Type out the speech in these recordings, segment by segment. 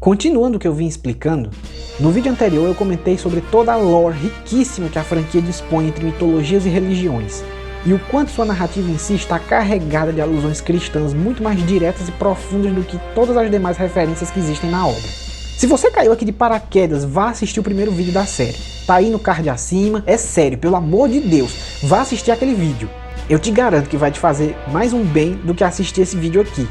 Continuando o que eu vim explicando, no vídeo anterior eu comentei sobre toda a lore riquíssima que a franquia dispõe entre mitologias e religiões, e o quanto sua narrativa em si está carregada de alusões cristãs muito mais diretas e profundas do que todas as demais referências que existem na obra. Se você caiu aqui de paraquedas, vá assistir o primeiro vídeo da série. Tá aí no card acima, é sério, pelo amor de Deus, vá assistir aquele vídeo. Eu te garanto que vai te fazer mais um bem do que assistir esse vídeo aqui.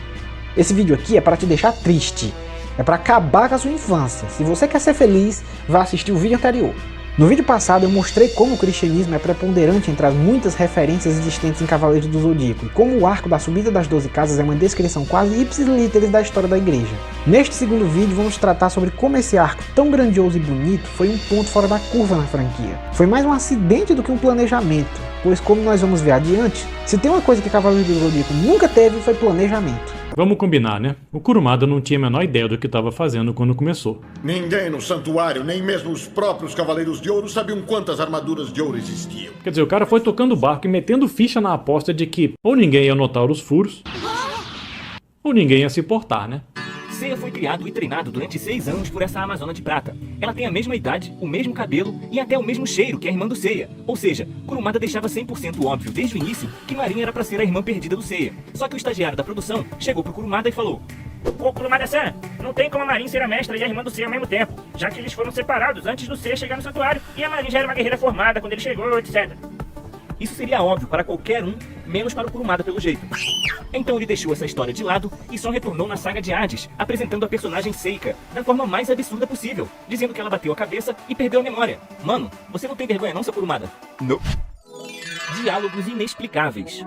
Esse vídeo aqui é para te deixar triste. É para acabar com a sua infância. Se você quer ser feliz, vá assistir o vídeo anterior. No vídeo passado eu mostrei como o cristianismo é preponderante entre as muitas referências existentes em Cavaleiros do Zodíaco e como o arco da subida das 12 casas é uma descrição quase ipsis literis da história da igreja. Neste segundo vídeo vamos tratar sobre como esse arco tão grandioso e bonito foi um ponto fora da curva na franquia. Foi mais um acidente do que um planejamento, pois como nós vamos ver adiante, se tem uma coisa que Cavaleiros do Zodíaco nunca teve foi planejamento. Vamos combinar, né? O Kurumada não tinha a menor ideia do que estava fazendo quando começou. Ninguém no santuário, nem mesmo os próprios Cavaleiros de Ouro sabiam quantas armaduras de ouro existiam. Quer dizer, o cara foi tocando o barco e metendo ficha na aposta de que ou ninguém ia notar os furos, ou ninguém ia se portar, né? Seiya foi criado e treinado durante 6 anos por essa Amazona de Prata. Ela tem a mesma idade, o mesmo cabelo e até o mesmo cheiro que a irmã do Seiya. Ou seja, Kurumada deixava 100% óbvio desde o início que Marin era pra ser a irmã perdida do Seiya. Só que o estagiário da produção chegou pro Kurumada e falou: "Ô Kurumada-san, não tem como a Marin ser a mestra e a irmã do Seiya ao mesmo tempo, já que eles foram separados antes do Seiya chegar no santuário e a Marin já era uma guerreira formada quando ele chegou, etc." Isso seria óbvio para qualquer um, menos para o Kurumada pelo jeito. Então ele deixou essa história de lado e só retornou na saga de Hades, apresentando a personagem Seika da forma mais absurda possível, dizendo que ela bateu a cabeça e perdeu a memória. Mano, você não tem vergonha não, seu Kurumada? Não. Diálogos inexplicáveis.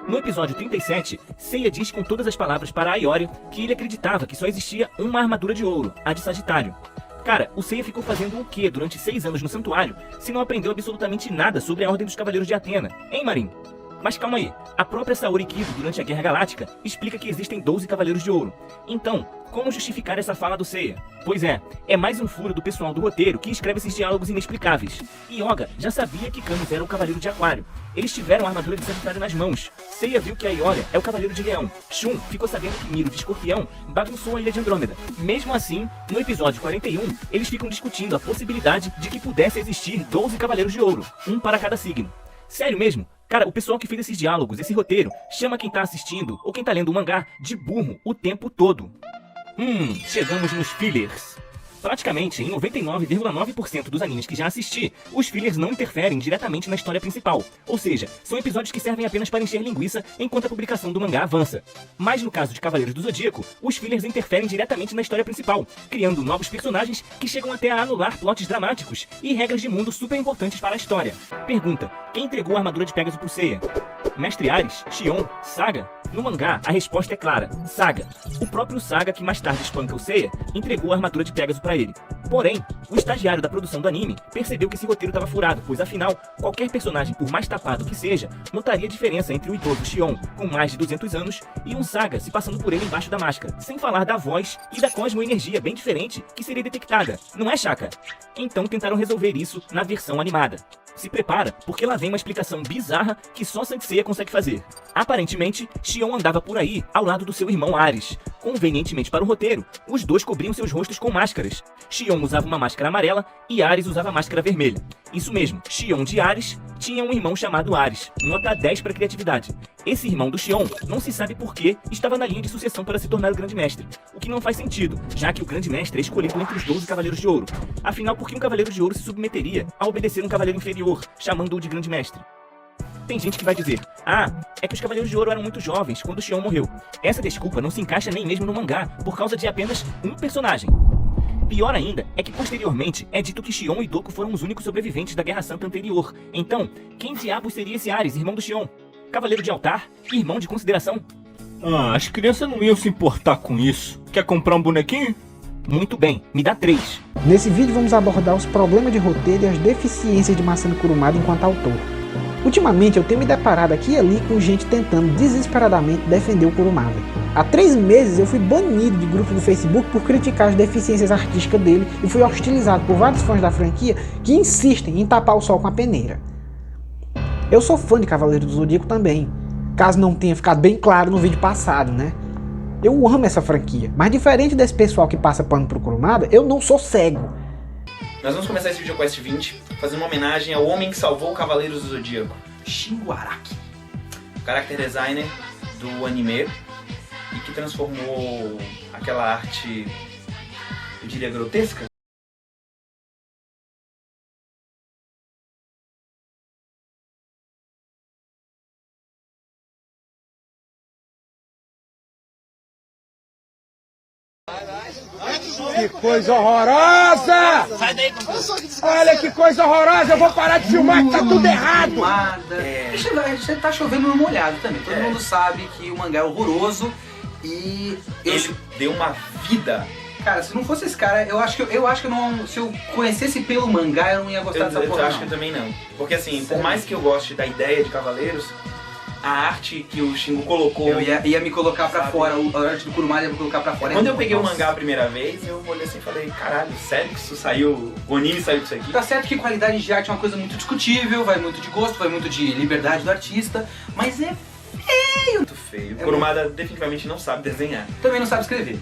No episódio 37, Seiya diz com todas as palavras para Ayori que ele acreditava que só existia uma armadura de ouro, a de Sagitário. Cara, o Seiya ficou fazendo o quê durante 6 anos no santuário, se não aprendeu absolutamente nada sobre a Ordem dos Cavaleiros de Atena, hein, Marin? Mas calma aí, a própria Saori Kido, durante a Guerra Galáctica, explica que existem 12 Cavaleiros de Ouro. Então, como justificar essa fala do Seiya? Pois é mais um furo do pessoal do roteiro que escreve esses diálogos inexplicáveis. Yoga já sabia que Camus era o Cavaleiro de Aquário. Eles tiveram a armadura de Sagitário nas mãos. Seiya viu que a Ioria é o Cavaleiro de Leão. Shun ficou sabendo que Miro de Escorpião bagunçou a Ilha de Andrômeda. Mesmo assim, no episódio 41, eles ficam discutindo a possibilidade de que pudesse existir 12 Cavaleiros de Ouro, um para cada signo. Sério mesmo? Cara, o pessoal que fez esses diálogos, esse roteiro, chama quem tá assistindo ou quem tá lendo o mangá de burro o tempo todo. Chegamos nos fillers. Praticamente, em 99,9% dos animes que já assisti, os fillers não interferem diretamente na história principal. Ou seja, são episódios que servem apenas para encher linguiça enquanto a publicação do mangá avança. Mas no caso de Cavaleiros do Zodíaco, os fillers interferem diretamente na história principal, criando novos personagens que chegam até a anular plots dramáticos e regras de mundo super importantes para a história. Pergunta: quem entregou a armadura de Pégaso pro Seiya? Mestre Ares? Xion? Saga? No mangá, a resposta é clara: Saga. O próprio Saga, que mais tarde espanca o Seiya, entregou a armadura de Pégaso para ele. Porém, o estagiário da produção do anime percebeu que esse roteiro estava furado, pois afinal, qualquer personagem, por mais tapado que seja, notaria a diferença entre o idoso Xion, com mais de 200 anos, e um Saga se passando por ele embaixo da máscara, sem falar da voz e da cosmoenergia bem diferente que seria detectada, não é, Chaka? Então tentaram resolver isso na versão animada. Se prepara, porque lá vem uma explicação bizarra que só Saint Seiya consegue fazer. Aparentemente, Xion andava por aí ao lado do seu irmão Ares. Convenientemente para o roteiro, os dois cobriam seus rostos com máscaras. Xion usava uma máscara amarela e Ares usava máscara vermelha. Isso mesmo, Xion de Ares tinha um irmão chamado Ares. Nota 10 para criatividade. Esse irmão do Xion, não se sabe por que, estava na linha de sucessão para se tornar o Grande Mestre. O que não faz sentido, já que o Grande Mestre é escolhido entre os 12 Cavaleiros de Ouro. Afinal, por que um Cavaleiro de Ouro se submeteria a obedecer um Cavaleiro inferior, chamando-o de Grande Mestre? Tem gente que vai dizer: é que os Cavaleiros de Ouro eram muito jovens quando Xion morreu. Essa desculpa não se encaixa nem mesmo no mangá, por causa de apenas um personagem. Pior ainda é que posteriormente é dito que Xion e Doku foram os únicos sobreviventes da Guerra Santa anterior. Então, quem diabos seria esse Ares, irmão do Xion? Cavaleiro de altar? Irmão de consideração? As crianças não iam se importar com isso. Quer comprar um bonequinho? Muito bem, me dá 3. Nesse vídeo vamos abordar os problemas de roteiro e as deficiências de Masami Kurumada enquanto autor. Ultimamente eu tenho me deparado aqui e ali com gente tentando desesperadamente defender o Kurumada. Há 3 meses eu fui banido de grupos do Facebook por criticar as deficiências artísticas dele e fui hostilizado por vários fãs da franquia que insistem em tapar o sol com a peneira. Eu sou fã de Cavaleiro do Zodíaco também, caso não tenha ficado bem claro no vídeo passado, né? Eu amo essa franquia, mas diferente desse pessoal que passa pano pro Kurumada, eu não sou cego. Nós vamos começar esse VideoQuest 20 fazendo uma homenagem ao homem que salvou o Cavaleiros do Zodíaco, Shingo Araki, o character designer do anime e que transformou aquela arte, eu diria, grotesca. Que coisa horrorosa! Sai daí, Olha que coisa horrorosa! Eu vou parar de filmar que tá tudo errado! Você tá chovendo no molhado também. Todo mundo sabe que o mangá é horroroso e... Ele deu uma vida. Cara, se não fosse esse cara, eu acho que eu não... Se eu conhecesse pelo mangá, eu não ia gostar dessa porra, Eu acho que eu também não. Porque assim, por mais que eu goste da ideia de Cavaleiros, a arte que o Shingo colocou... Eu ia me colocar pra fora, a arte do Kurumada ia me colocar pra fora. Quando eu peguei o mangá a primeira vez, eu olhei assim e falei, caralho, sério que isso saiu, o anime saiu disso aqui? Tá certo que qualidade de arte é uma coisa muito discutível, vai muito de gosto, vai muito de liberdade do artista, mas é feio. Muito feio. O Kurumada definitivamente não sabe desenhar. Também não sabe escrever.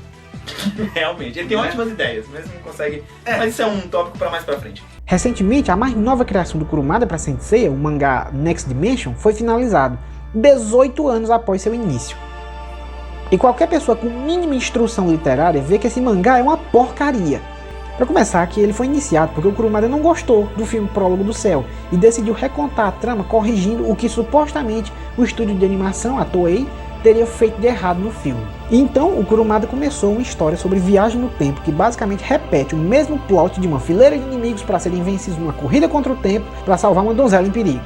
Realmente, ele tem ótimas ideias, mas não consegue... Mas isso é um tópico pra mais pra frente. Recentemente, a mais nova criação do Kurumada para Saint Seiya, o mangá Next Dimension, foi finalizado, 18 anos após seu início. E qualquer pessoa com mínima instrução literária vê que esse mangá é uma porcaria. Para começar, que ele foi iniciado porque o Kurumada não gostou do filme Prólogo do Céu e decidiu recontar a trama corrigindo o que supostamente o estúdio de animação, a Toei, teria feito de errado no filme. Então o Kurumada começou uma história sobre viagem no tempo que basicamente repete o mesmo plot de uma fileira de inimigos para serem vencidos numa corrida contra o tempo para salvar uma donzela em perigo.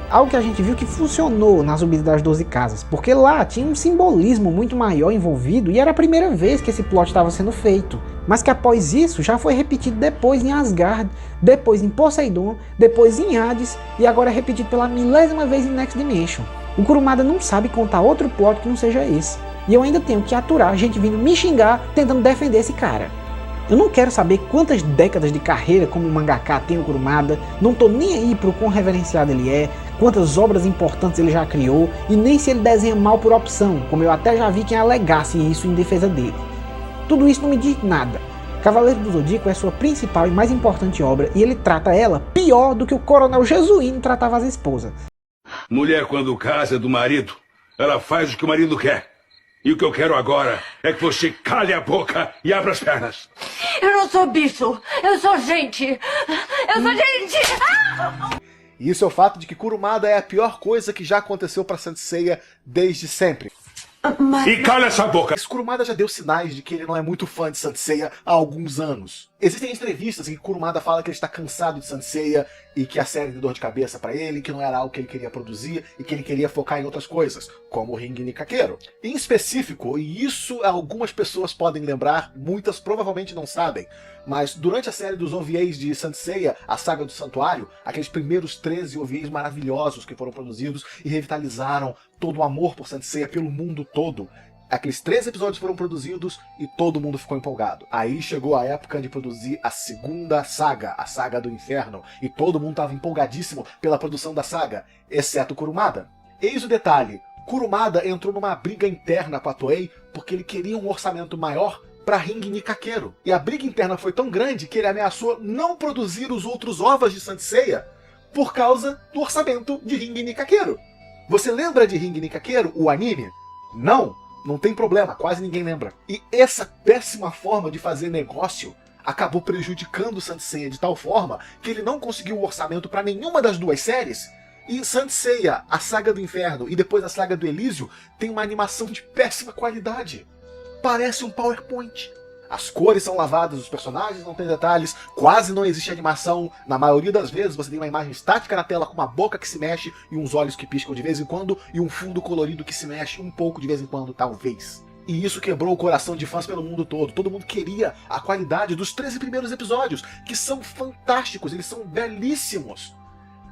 Algo que a gente viu que funcionou na Zumbi das 12 Casas, porque lá tinha um simbolismo muito maior envolvido e era a primeira vez que esse plot estava sendo feito, mas que após isso já foi repetido depois em Asgard, depois em Poseidon, depois em Hades e agora é repetido pela milésima vez em Next Dimension. O Kurumada não sabe contar outro plot que não seja esse, e eu ainda tenho que aturar gente vindo me xingar tentando defender esse cara. Eu não quero saber quantas décadas de carreira como mangaka tem o Kurumada, não tô nem aí pro quão reverenciado ele é, quantas obras importantes ele já criou, e nem se ele desenha mal por opção, como eu até já vi quem alegasse isso em defesa dele. Tudo isso não me diz nada. Cavaleiro do Zodíaco é sua principal e mais importante obra, e ele trata ela pior do que o Coronel Jesuíno tratava as esposas. Mulher, quando casa do marido, ela faz o que o marido quer. E o que eu quero agora é que você cale a boca e abra as pernas. Eu não sou bicho, eu sou gente. Eu sou gente. E isso é o fato de que Kurumada é a pior coisa que já aconteceu para Saint Seiya desde sempre. E cala essa boca! Esse Kurumada já deu sinais de que ele não é muito fã de Saint Seiya há alguns anos. Existem entrevistas em que Kurumada fala que ele está cansado de Saint Seiya e que a série deu dor de cabeça para ele, que não era algo que ele queria produzir e que ele queria focar em outras coisas, como o Ringi Nikakero. Em específico, e isso algumas pessoas podem lembrar, muitas provavelmente não sabem, mas durante a série dos OVAs de Saint Seiya, a Saga do Santuário, aqueles primeiros 13 OVAs maravilhosos que foram produzidos e revitalizaram todo o amor por Saint Seiya pelo mundo todo, aqueles 13 episódios foram produzidos e todo mundo ficou empolgado. Aí chegou a época de produzir a segunda saga, a Saga do Inferno, e todo mundo estava empolgadíssimo pela produção da saga, exceto Kurumada. Eis o detalhe, Kurumada entrou numa briga interna com a Toei porque ele queria um orçamento maior para Ringi Nikakero. E a briga interna foi tão grande que ele ameaçou não produzir os outros ovas de Saint Seiya por causa do orçamento de Ringi Nikakero. Você lembra de Ringi Nikakero, o anime? Não? Não tem problema, quase ninguém lembra. E essa péssima forma de fazer negócio acabou prejudicando Saint Seiya de tal forma que ele não conseguiu o orçamento para nenhuma das duas séries. E Saint Seiya, a Saga do Inferno e depois a Saga do Elísio tem uma animação de péssima qualidade. Parece um PowerPoint. As cores são lavadas, os personagens não têm detalhes, quase não existe animação. Na maioria das vezes você tem uma imagem estática na tela com uma boca que se mexe e uns olhos que piscam de vez em quando e um fundo colorido que se mexe um pouco de vez em quando, talvez. E isso quebrou o coração de fãs pelo mundo todo. Todo mundo queria a qualidade dos 13 primeiros episódios, que são fantásticos, eles são belíssimos.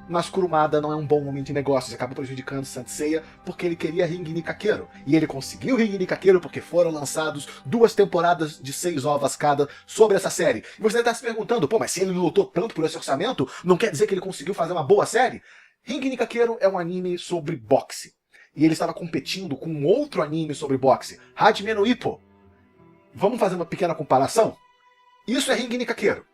Mas Kurumada não é um bom momento em negócios, acabou prejudicando Saint Seiya porque ele queria Ringi Nikakero. E ele conseguiu Ringi Nikakero porque foram lançados 2 temporadas de 6 ovas cada sobre essa série. E você deve estar se perguntando, pô, mas se ele lutou tanto por esse orçamento, não quer dizer que ele conseguiu fazer uma boa série? Ringi Nikakero é um anime sobre boxe. e ele estava competindo com um outro anime sobre boxe, Hajime no Ippo. Vamos fazer uma pequena comparação? Isso é Ringi Kakeru.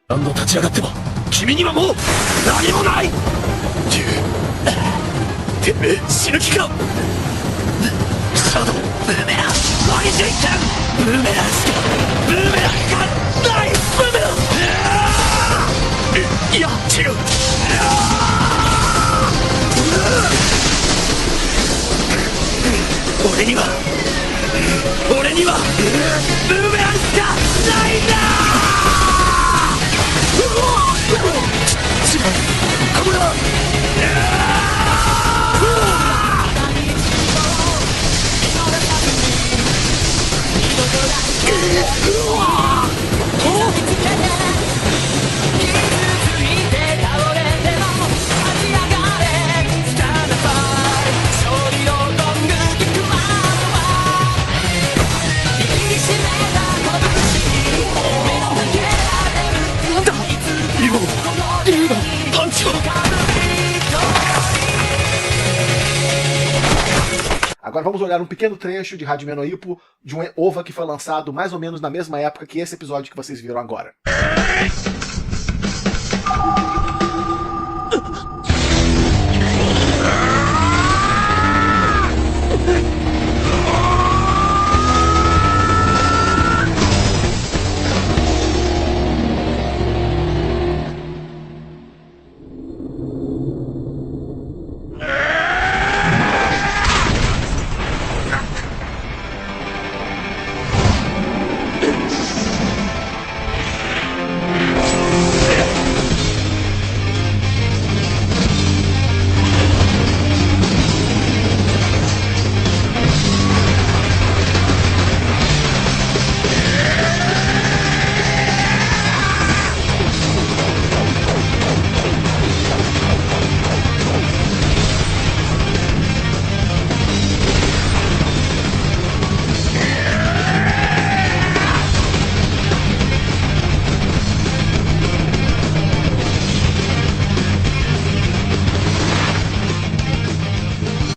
Agora vamos olhar um pequeno trecho de Hajime no Ippo, de um OVA que foi lançado mais ou menos na mesma época que esse episódio que vocês viram agora.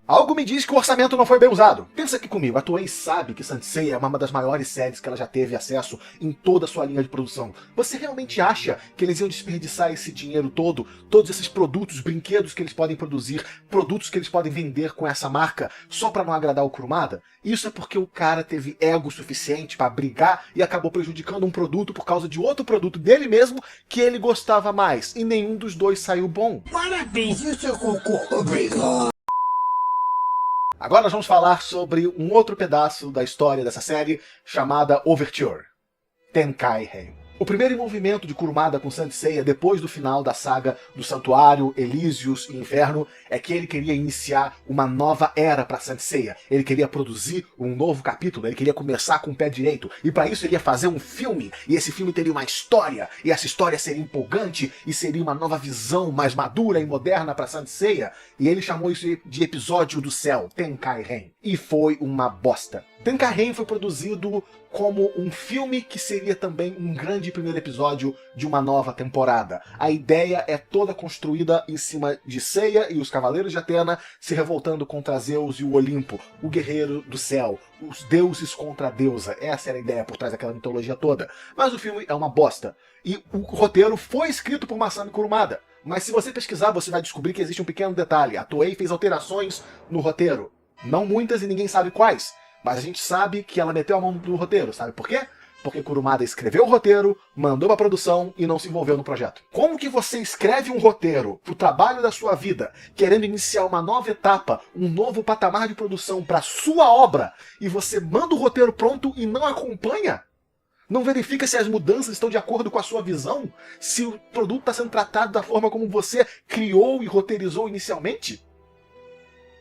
Algo me diz que o orçamento não foi bem usado. Pensa aqui comigo, a Toei sabe que Saint Seiya é uma das maiores séries que ela já teve acesso em toda a sua linha de produção. Você realmente acha que eles iam desperdiçar esse dinheiro todo, todos esses produtos, brinquedos que eles podem produzir, produtos que eles podem vender com essa marca, só pra não agradar o Kurumada? Isso é porque o cara teve ego suficiente pra brigar e acabou prejudicando um produto por causa de outro produto dele mesmo que ele gostava mais, e nenhum dos dois saiu bom. Parabéns, isso eu concordo. Obrigado. Agora nós vamos falar sobre um outro pedaço da história dessa série, chamada Overture, Tenkai-Rei. O primeiro envolvimento de Kurumada com Saint Seiya depois do final da saga do Santuário, Elísios e Inferno é que ele queria iniciar uma nova era para Saint Seiya. Ele queria produzir um novo capítulo, ele queria começar com o pé direito, e para isso ele ia fazer um filme, e esse filme teria uma história, e essa história seria empolgante, e seria uma nova visão mais madura e moderna para Saint Seiya, e ele chamou isso de Episódio do Céu, Tenkai-Ren, e foi uma bosta. Tenkai-Ren foi produzido como um filme que seria também um grande primeiro episódio de uma nova temporada. A ideia é toda construída em cima de Seiya e os Cavaleiros de Atena se revoltando contra Zeus e o Olimpo, o Guerreiro do Céu, os deuses contra a deusa. Essa era a ideia por trás daquela mitologia toda. Mas o filme é uma bosta. E o roteiro foi escrito por Masami Kurumada. Mas se você pesquisar, você vai descobrir que existe um pequeno detalhe. A Toei fez alterações no roteiro. Não muitas e ninguém sabe quais. Mas a gente sabe que ela meteu a mão no roteiro, sabe por quê? Porque Kurumada escreveu o roteiro, mandou pra produção e não se envolveu no projeto. Como que você escreve um roteiro pro trabalho da sua vida, querendo iniciar uma nova etapa, um novo patamar de produção pra sua obra, e você manda o roteiro pronto e não acompanha? Não verifica se as mudanças estão de acordo com a sua visão? Se o produto está sendo tratado da forma como você criou e roteirizou inicialmente?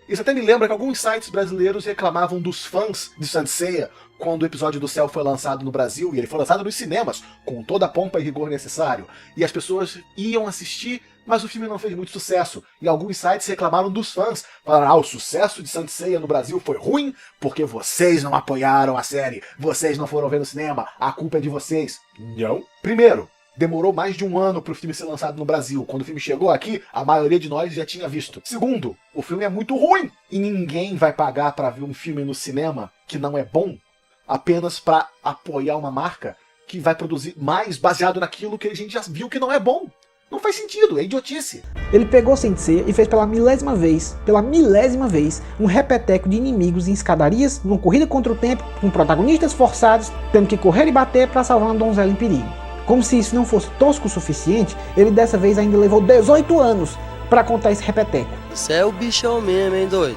Isso até me lembra que alguns sites brasileiros reclamavam dos fãs de Saint Seiya quando o Episódio do Céu foi lançado no Brasil, e ele foi lançado nos cinemas, com toda a pompa e rigor necessário. E as pessoas iam assistir, mas o filme não fez muito sucesso. E alguns sites reclamaram dos fãs, falaram: o sucesso de Saint Seiya no Brasil foi ruim porque vocês não apoiaram a série, vocês não foram ver no cinema, a culpa é de vocês. Não. Primeiro, Demorou mais de um ano pro filme ser lançado no Brasil. Quando o filme chegou aqui, a maioria de nós já tinha visto. Segundo, o filme é muito ruim. E ninguém vai pagar pra ver um filme no cinema que não é bom apenas pra apoiar uma marca que vai produzir mais baseado naquilo que a gente já viu que não é bom. Não faz sentido, é idiotice. Ele pegou Saint Seiya e fez pela milésima vez, um repeteco de inimigos em escadarias, numa corrida contra o tempo, com protagonistas forçados, tendo que correr e bater para salvar uma donzela em perigo. Como se isso não fosse tosco o suficiente, ele dessa vez ainda levou 18 anos para contar esse repeteco. Você é o bichão mesmo, hein, doido?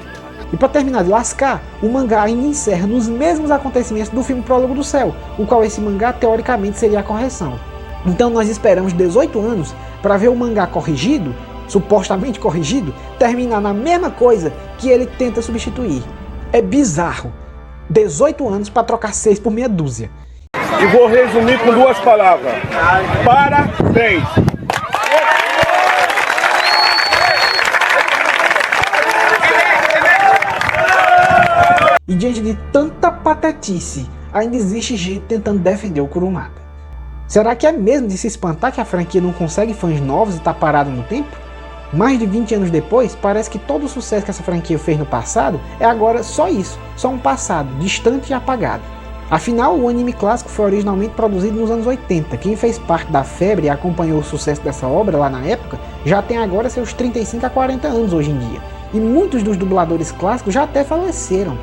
E para terminar de lascar, o mangá ainda encerra nos mesmos acontecimentos do filme Prólogo do Céu, o qual esse mangá teoricamente seria a correção. Então nós esperamos 18 anos para ver o mangá corrigido, supostamente corrigido, terminar na mesma coisa que ele tenta substituir. É bizarro. 18 anos para trocar 6 por meia dúzia. E vou resumir com 2 palavras. Parabéns! E diante de tanta patetice, ainda existe gente tentando defender o Kurumada. Será que é mesmo de se espantar que a franquia não consegue fãs novos e está parada no tempo? Mais de 20 anos depois, parece que todo o sucesso que essa franquia fez no passado é agora só isso, só um passado distante e apagado. Afinal, o anime clássico foi originalmente produzido nos anos 80. Quem fez parte da febre e acompanhou o sucesso dessa obra lá na época, já tem agora seus 35 a 40 anos hoje em dia. E muitos dos dubladores clássicos já até faleceram.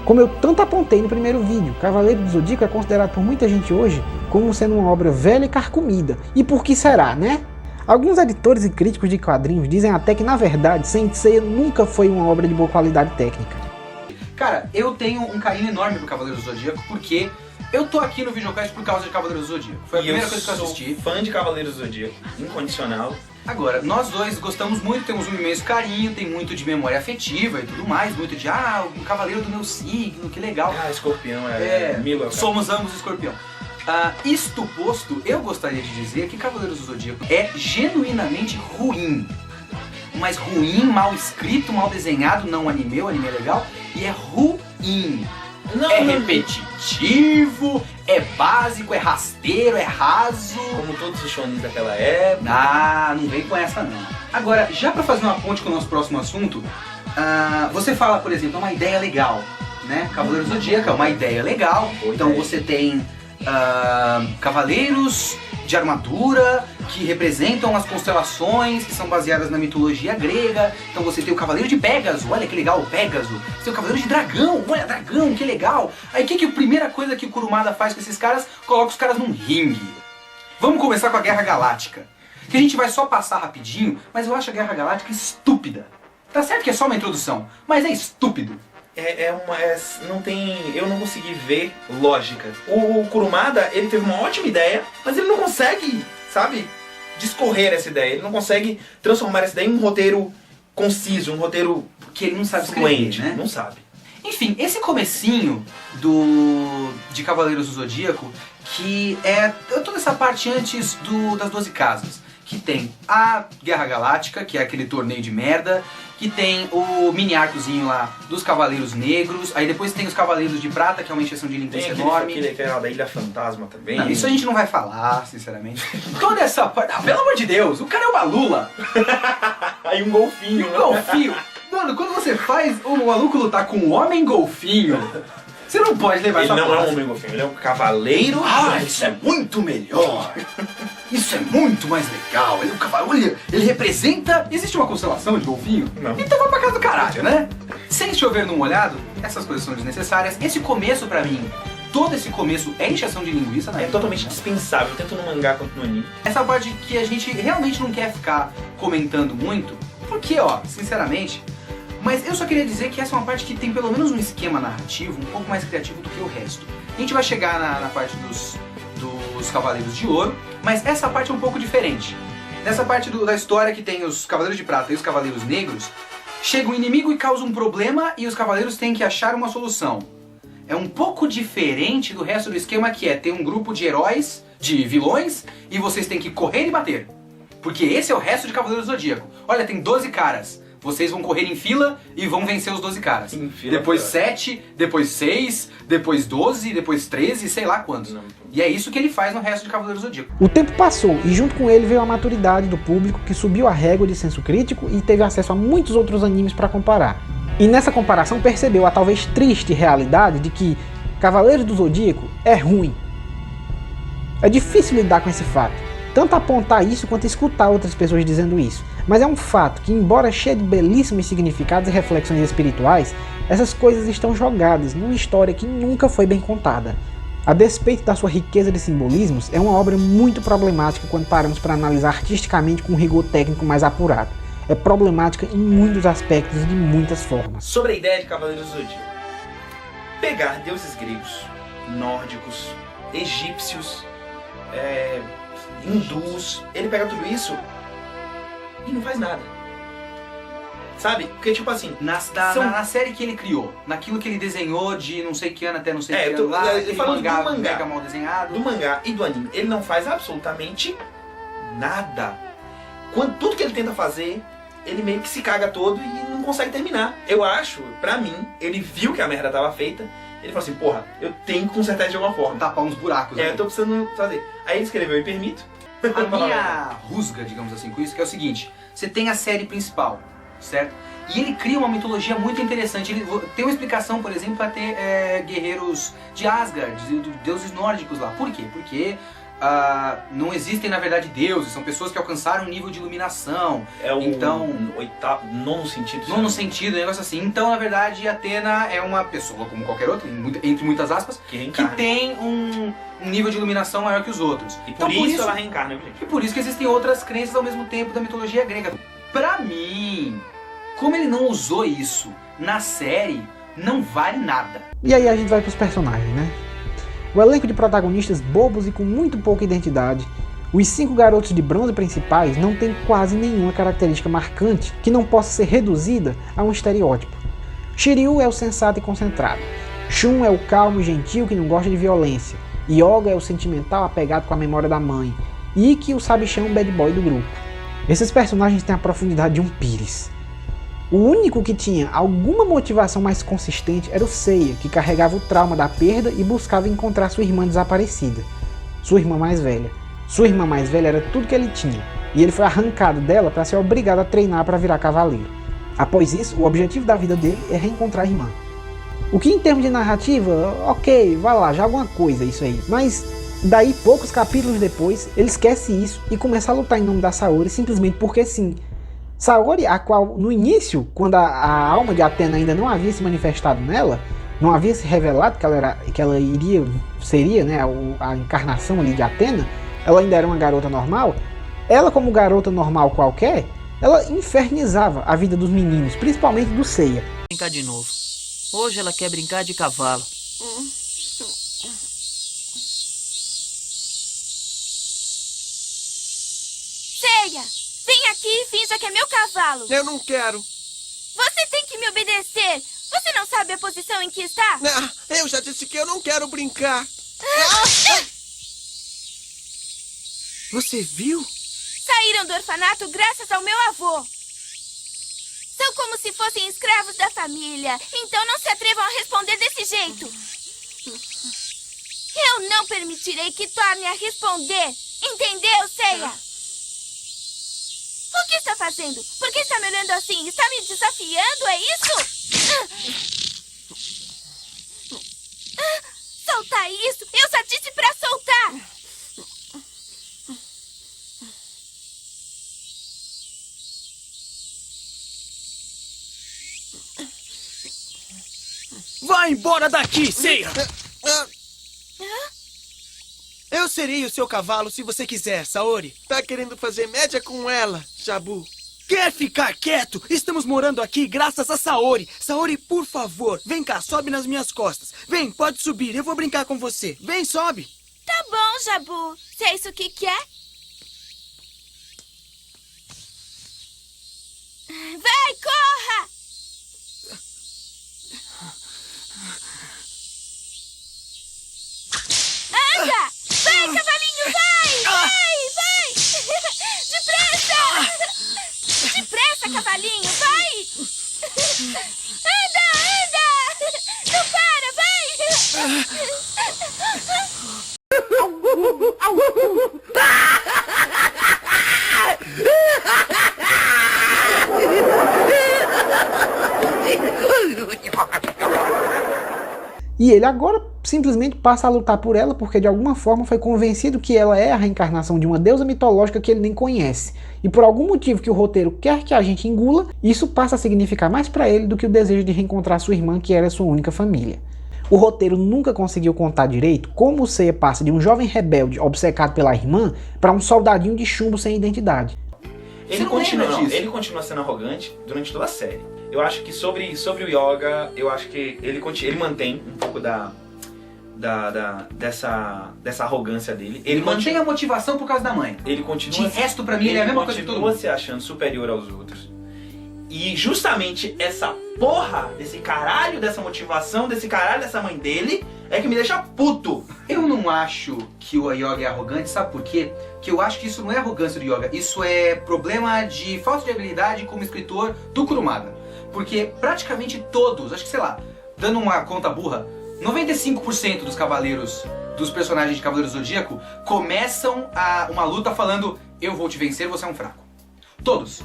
Como eu tanto apontei no primeiro vídeo, Cavaleiro do Zodíaco é considerado por muita gente hoje como sendo uma obra velha e carcomida. E por que será, né? Alguns editores e críticos de quadrinhos dizem até que, na verdade, Saint Seiya nunca foi uma obra de boa qualidade técnica. Cara, eu tenho um carinho enorme pro Cavaleiro do Zodíaco, porque eu tô aqui no videocast por causa de Cavaleiro do Zodíaco. Foi a primeira coisa que eu assisti. Eu sou fã de Cavaleiro do Zodíaco, incondicional. Agora, nós dois gostamos muito, temos um imenso carinho, tem muito de memória afetiva e tudo mais, muito de, o cavaleiro do meu signo, que legal. Escorpião, Milo. Somos ambos escorpião. Isto posto, eu gostaria de dizer que Cavaleiros do Zodíaco é genuinamente ruim. Mas ruim, mal escrito, mal desenhado, não anime, o anime é legal, e é ruim. Repetitivo, é básico, é rasteiro, é raso. Como todos os shonens daquela época. Não vem com essa não. Agora, já pra fazer uma ponte com o nosso próximo assunto, você fala, por exemplo, é uma ideia legal, né? Cavaleiros do Zodíaco é uma ideia legal. Então você tem cavaleiros de armadura que representam as constelações que são baseadas na mitologia grega. Então você tem o Cavaleiro de Pégaso, olha que legal, o Pégaso. Você tem o Cavaleiro de Dragão, olha, dragão, que legal. Aí que a primeira coisa que o Kurumada faz com esses caras? Coloca os caras num ringue. Vamos começar com a Guerra Galáctica, que a gente vai só passar rapidinho, mas eu acho a Guerra Galáctica estúpida. Tá certo que é só uma introdução, mas é estúpido. Eu não consegui ver lógica. O Kurumada, ele teve uma ótima ideia, mas ele não consegue, sabe, discorrer essa ideia. Ele não consegue transformar essa ideia em um roteiro conciso, um roteiro que ele não sabe fluente, escrever, né? Não sabe. Enfim, esse comecinho de Cavaleiros do Zodíaco, que é toda essa parte antes das 12 casas, que tem a Guerra Galáctica, que é aquele torneio de merda, que tem o mini arcozinho lá dos Cavaleiros Negros, aí depois tem os Cavaleiros de Prata, que é uma encheção de linguiça enorme. Tem aquela da Ilha Fantasma também. Não, isso a gente não vai falar, sinceramente. Toda essa parte... pelo amor de Deus, o cara é uma lula. Aí um golfinho. Um golfinho. Mano, quando você faz o maluco lutar com um homem golfinho, você não pode levar essa Ele não é um homem golfinho, ele é um cavaleiro. Isso é muito melhor. Isso é muito mais legal. Ele é um cavalo. Olha, ele representa... Existe uma constelação de golfinho? Não. Então vai pra casa do caralho, né? Sem chover no molhado, essas coisas são desnecessárias. Esse começo, pra mim, todo esse começo é encheção de linguiça, né? É totalmente dispensável, tanto no mangá quanto no anime. Essa parte que a gente realmente não quer ficar comentando muito, porque, sinceramente... Mas eu só queria dizer que essa é uma parte que tem pelo menos um esquema narrativo um pouco mais criativo do que o resto. A gente vai chegar na parte dos Cavaleiros de Ouro, mas essa parte é um pouco diferente. Nessa parte da história que tem os Cavaleiros de Prata e os Cavaleiros Negros, chega um inimigo e causa um problema e os Cavaleiros têm que achar uma solução. É um pouco diferente do resto do esquema, que é ter um grupo de heróis, de vilões, e vocês têm que correr e bater. Porque esse é o resto de Cavaleiros do Zodíaco. Olha, tem 12 caras. Vocês vão correr em fila e vão vencer os 12 caras. Depois 7, depois 6, depois 12, depois 13, sei lá quantos. E é isso que ele faz no resto de Cavaleiros do Zodíaco. O tempo passou e junto com ele veio a maturidade do público, que subiu a régua de senso crítico e teve acesso a muitos outros animes para comparar. E nessa comparação percebeu a talvez triste realidade de que Cavaleiros do Zodíaco é ruim. É difícil lidar com esse fato, tanto apontar isso quanto escutar outras pessoas dizendo isso. Mas é um fato que, embora cheio de belíssimos significados e reflexões espirituais, essas coisas estão jogadas numa história que nunca foi bem contada. A despeito da sua riqueza de simbolismos, é uma obra muito problemática quando paramos para analisar artisticamente com um rigor técnico mais apurado. É problemática em muitos aspectos e de muitas formas. Sobre a ideia de Cavaleiros do Zodíaco. Pegar deuses gregos, nórdicos, egípcios, hindus, ele pega tudo isso e não faz nada. Sabe? Porque tipo assim... Na série que ele criou, naquilo que ele desenhou de não sei que ano até não sei que ano lá, falando mangá, do mangá, mega mal desenhado. Do mangá e do anime, ele não faz absolutamente nada. Tudo que ele tenta fazer, ele meio que se caga todo e não consegue terminar. Eu acho, pra mim, ele viu que a merda tava feita, ele falou assim, porra, eu tenho que consertar de alguma forma. Tapar uns buracos. Eu tô precisando fazer. Aí ele escreveu e permito. A minha rusga, digamos assim, com isso, que é o seguinte, você tem a série principal, certo? E ele cria uma mitologia muito interessante. Ele tem uma explicação, por exemplo, para ter guerreiros de Asgard, deuses nórdicos lá. Por quê? Porque não existem, na verdade, deuses, são pessoas que alcançaram um nível de iluminação. Nono sentido. Nono sentido, um negócio assim. Então, na verdade, Atena é uma pessoa, como qualquer outra, entre muitas aspas, que tem um nível de iluminação maior que os outros. E por isso ela reencarna, gente. E por isso que existem outras crenças ao mesmo tempo da mitologia grega. Pra mim, como ele não usou isso na série, não vale nada. E aí a gente vai pros personagens, né? O elenco de protagonistas bobos e com muito pouca identidade. Os 5 garotos de bronze principais não tem quase nenhuma característica marcante que não possa ser reduzida a um estereótipo. Shiryu é o sensato e concentrado. Shun é o calmo e gentil que não gosta de violência. Yoga é o sentimental apegado com a memória da mãe. Ikki o sabichão bad boy do grupo. Esses personagens têm a profundidade de um pires. O único que tinha alguma motivação mais consistente era o Seiya, que carregava o trauma da perda e buscava encontrar sua irmã desaparecida, sua irmã mais velha. Sua irmã mais velha era tudo que ele tinha, e ele foi arrancado dela para ser obrigado a treinar para virar cavaleiro. Após isso, o objetivo da vida dele é reencontrar a irmã. O que em termos de narrativa, ok, vai lá, já alguma coisa isso aí, mas daí poucos capítulos depois, ele esquece isso e começa a lutar em nome da Saori simplesmente porque sim. Saori, a qual no início, quando a alma de Atena ainda não havia se manifestado nela, não havia se revelado que ela seria, né, a encarnação ali de Atena, ela ainda era uma garota normal. Ela, como garota normal qualquer, ela infernizava a vida dos meninos, principalmente do Seiya. Brincar de novo. Hoje ela quer brincar de cavalo. Seiya, vem aqui e finja que é meu cavalo. Eu não quero. Você tem que me obedecer. Você não sabe a posição em que está? Eu já disse que eu não quero brincar. Você viu? Saíram do orfanato graças ao meu avô. São como se fossem escravos da família. Então não se atrevam a responder desse jeito. Eu não permitirei que torne a responder. Entendeu, Seiya? O que está fazendo? Por que está me olhando assim? Está me desafiando, é isso? Soltar isso! Eu só disse pra soltar! Vai embora daqui, Seiya! Eu serei o seu cavalo se você quiser, Saori. Tá querendo fazer média com ela, Jabu. Quer ficar quieto? Estamos morando aqui graças a Saori. Saori, por favor, vem cá, sobe nas minhas costas. Vem, pode subir, eu vou brincar com você. Vem, sobe. Tá bom, Jabu. Se é isso que quer. Vai, corra! Anda! Vai, cavalinho, vai! Vai, vai! Depressa! Depressa, cavalinho, vai! E ele agora simplesmente passa a lutar por ela porque de alguma forma foi convencido que ela é a reencarnação de uma deusa mitológica que ele nem conhece. E por algum motivo que o roteiro quer que a gente engula, isso passa a significar mais para ele do que o desejo de reencontrar sua irmã, que era sua única família. O roteiro nunca conseguiu contar direito como o Seiya passa de um jovem rebelde obcecado pela irmã para um soldadinho de chumbo sem identidade. Ele continua sendo arrogante durante toda a série. Eu acho que sobre o Yoga, eu acho que ele mantém um pouco dessa arrogância dele. Ele mantém a motivação por causa da mãe. Ele continua. De resto, pra mim, ele é a mesma coisa que todo mundo. Continua se achando superior aos outros. E justamente essa porra desse caralho, dessa motivação, desse caralho dessa mãe dele, é que me deixa puto. Eu não acho que o Yoga é arrogante, sabe por quê? Porque eu acho que isso não é arrogância do Yoga, isso é problema de falta de habilidade como escritor do Kurumada. Porque praticamente todos, acho que sei lá, dando uma conta burra, 95% dos cavaleiros, dos personagens de Cavaleiros do Zodíaco, começam uma luta falando: eu vou te vencer, você é um fraco. Todos.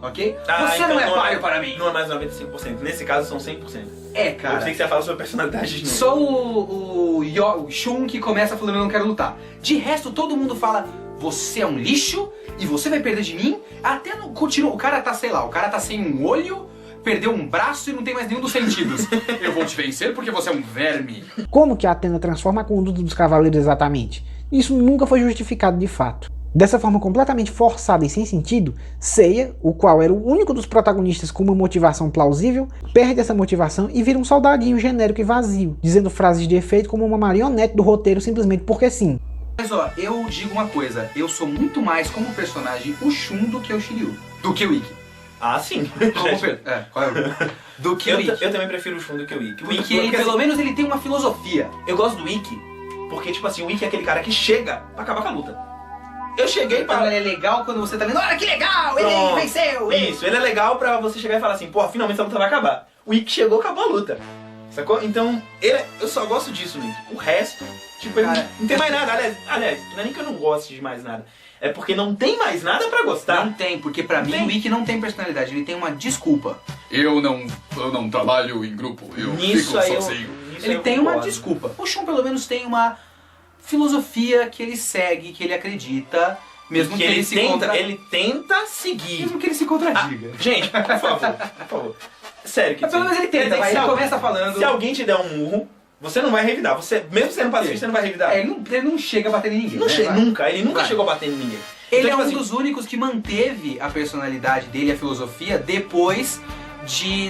Ok? Você então não é páreo para mim. Não é mais 95%. Nesse caso são 100%. É, cara. Eu pensei que você ia falar sobre personalidade de novo. Só o Shun que começa falando: eu não quero lutar. De resto, todo mundo fala: você é um lixo e você vai perder de mim. Até no continuo. O cara tá, sei lá, o cara tá sem um olho, perdeu um braço e não tem mais nenhum dos sentidos. Eu vou te vencer porque você é um verme. Como que a Athena transforma a conduta dos cavaleiros exatamente? Isso nunca foi justificado de fato. Dessa forma completamente forçada e sem sentido, Seiya, o qual era o único dos protagonistas com uma motivação plausível, perde essa motivação e vira um soldadinho genérico e vazio, dizendo frases de efeito como uma marionete do roteiro simplesmente porque sim. Mas ó, eu digo uma coisa, eu sou muito mais como personagem o Shun do que o Shiryu, do que o Ikki. Ah, sim. Qual é o... Do que o Ikki. Eu também prefiro o Shun do que o Ikki. Porque ele, pelo menos ele tem uma filosofia. Eu gosto do Ikki porque, tipo assim, o Ikki é aquele cara que chega pra acabar com a luta. Eu cheguei pra... Então ele é legal quando você tá lendo: olha que legal, ele venceu! Isso, ele é legal pra você chegar e falar assim: pô, finalmente essa luta vai acabar. O Ikki chegou, acabou a luta. Sacou? Então, eu só gosto disso no Ikki. O resto, tipo, cara, não tem mais nada. Aliás, não é nem que eu não goste de mais nada. É porque não tem mais nada pra gostar. Não tem, porque pra mim o Ikki não tem personalidade, ele tem uma desculpa. Eu não trabalho em grupo, eu fico sozinho. Ele tem uma desculpa. O Shun pelo menos tem uma filosofia que ele segue, que ele acredita, mesmo que ele se ele tenta seguir. Mesmo que ele se contradiga. Gente, por favor. Sério, que pelo menos ele tenta, mas ele começa falando... Se alguém te der um murro, você não vai revidar. Você, mesmo sendo pacifista, você não vai revidar. Ele não chega a bater em ninguém. Ele nunca chegou a bater em ninguém. Ele então, é um dos únicos que manteve a personalidade dele, a filosofia, depois